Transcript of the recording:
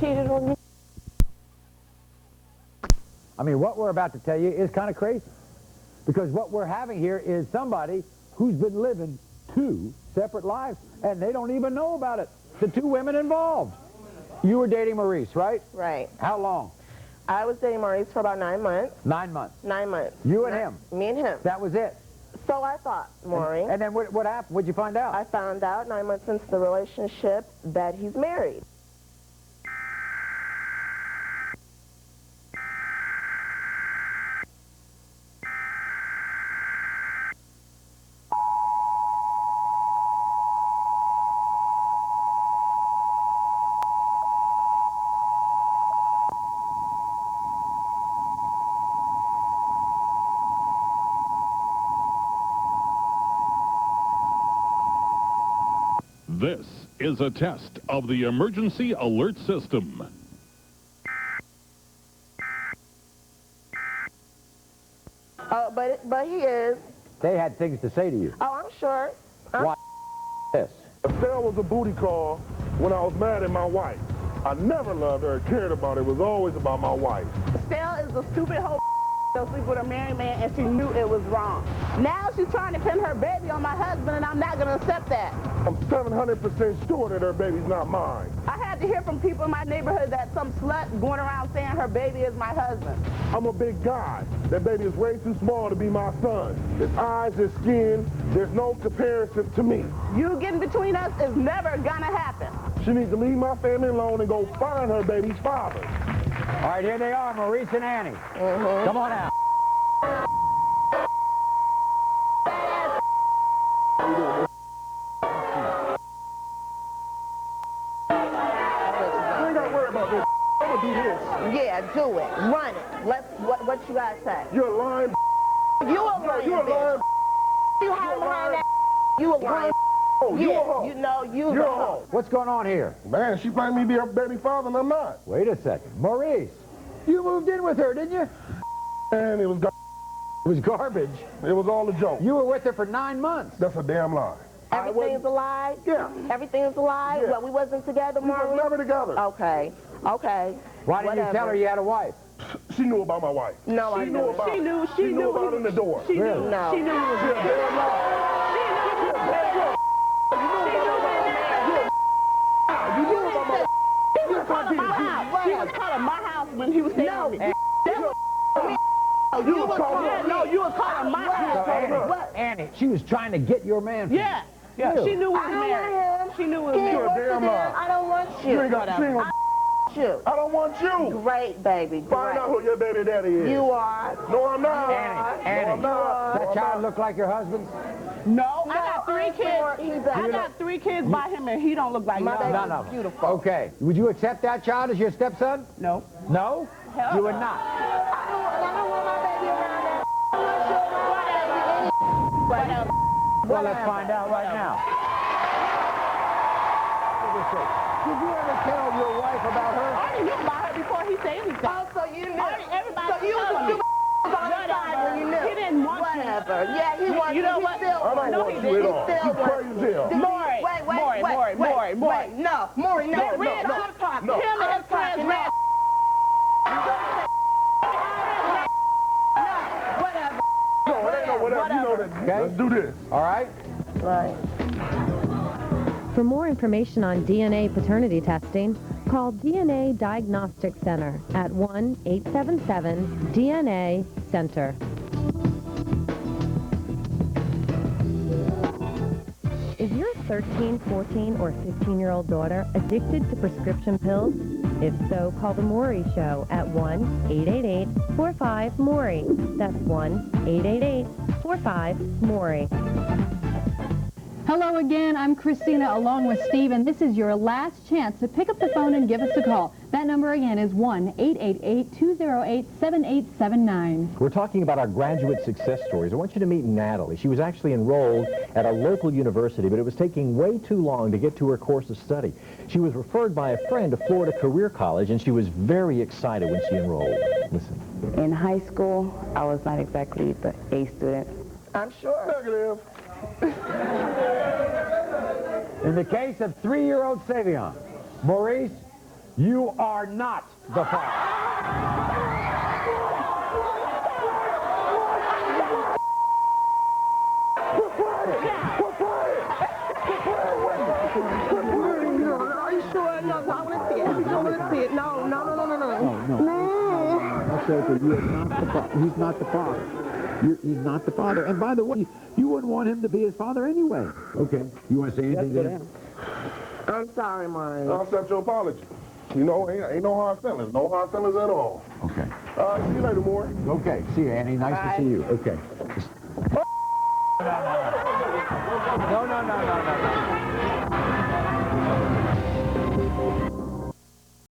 cheated on me. I mean, what we're about to tell you is kind of crazy. Because what we're having here is somebody who's been living 2 separate lives, and they don't even know about it. The 2 women involved. You were dating Maurice, right? Right. How long? I was dating Maurice for about 9 months. 9 months. 9 months. You and him? Me and him. That was it? So I thought, Maury. And then what happened? What'd you find out? I found out 9 months into the relationship that he's married. This is a test of the emergency alert system. But he is. They had things to say to you. Oh, I'm sure. Why this? Estelle was a booty call when I was mad at my wife. I never loved her or cared about her. It was always about my wife. Estelle is a stupid hoe that sleep with a married man, and she knew it was wrong. Now she's trying to pin her baby on my husband, and I'm not going to accept that. I'm 700% sure that her baby's not mine. I had to hear from people in my neighborhood that some slut going around saying her baby is my husband. I'm a big guy. That baby is way too small to be my son. His eyes, his skin, there's no comparison to me. You getting between us is never going to happen. She needs to leave my family alone and go find her baby's father. All right, here they are, Maurice and Annie. Come on out. You ain't got to worry about this. I'm going to do this. Yeah, do it. Run it. What you got to say? You're a lying. You a lying You're a lying. You hiding behind that. You a lying. You a Yeah, hoe. you know, You're a hoe. What's going on here? Man, she claimed me to be her baby father, and I'm not. Wait a second. Maurice, you moved in with her, didn't you? And it was It was garbage. It was all a joke. You were with her for 9 months. That's a damn lie. Everything's a lie? Yeah. Everything's a lie? Yeah. Well, we wasn't together, We was Maury? never together. Okay. Okay. Why didn't you tell her you had a wife? She knew about my wife. No, I She knew didn't. about it. She She knew about it in the door. She Really? knew. No. She knew he was She a married. damn lie. He was calling my house. He was calling my house when he was staying with me. You was calling my house. Annie, she was trying to get your man. For Yeah. you. She knew he was I don't married. want him. She knew he was Can't married. work damn for them. lie. I don't want You you. ain't got you. You. I don't want you. Great, baby. Find out Great. who your baby daddy is. You are. No, I'm not. Annie, No, I'm not. that child look like your husband's? No, I got 3 He's kids. I got 3 kids by him, and he don't look like My baby none. None of them. beautiful. Okay. Would you accept that child as your stepson? No. No? Hell You no. would not. I don't want my baby around that. I want you around that. Well, let's find out right now. Did you ever tell your wife about her? I already knew about her before he said anything. Oh, so you knew. Everybody So you was telling a me. stupid on the side when you knew. He didn't want you. Whatever. Yeah, he wanted You know He what? still I don't wanted want you. you at He all. still You wanted crazy as hell. Maury. Maury. Wait, no. Maury, no. That red no. hot top. No. Him and his friends red. Whatever. No, it ain't no whatever. You know that. Okay. Let's do this. All right? Right. For more information on DNA paternity testing, call DNA Diagnostic Center at 1-877-DNA-CENTER. Is your 13, 14, or 15-year-old daughter addicted to prescription pills? If so, call The Maury Show at 1-888-45-MAURY. That's 1-888-45-MAURY. Hello again, I'm Christina along with Steve, and this is your last chance to pick up the phone and give us a call. That number again is 1-888-208-7879. We're talking about our graduate success stories. I want you to meet Natalie. She was actually enrolled at a local university, but it was taking way too long to get to her course of study. She was referred by a friend to Florida Career College, and she was very excited when she enrolled. Listen. In high school, I was not exactly the A student. I'm sure. Negative. In the case of 3-year-old Savion, Maurice, You are not the father. Are you sure? No, I want to see it. I want to see it. No. No. That's okay. You're not the father. He's not the father. He's not the father. And by the way, you wouldn't want him to be his father anyway. Okay. You want to say anything to him? I'm sorry, Maury. I'll accept your apology. You know, ain't no hard feelings. No hard feelings at all. Okay. See you later, Maury. Okay. See you, Annie. Nice to see you. Okay. No.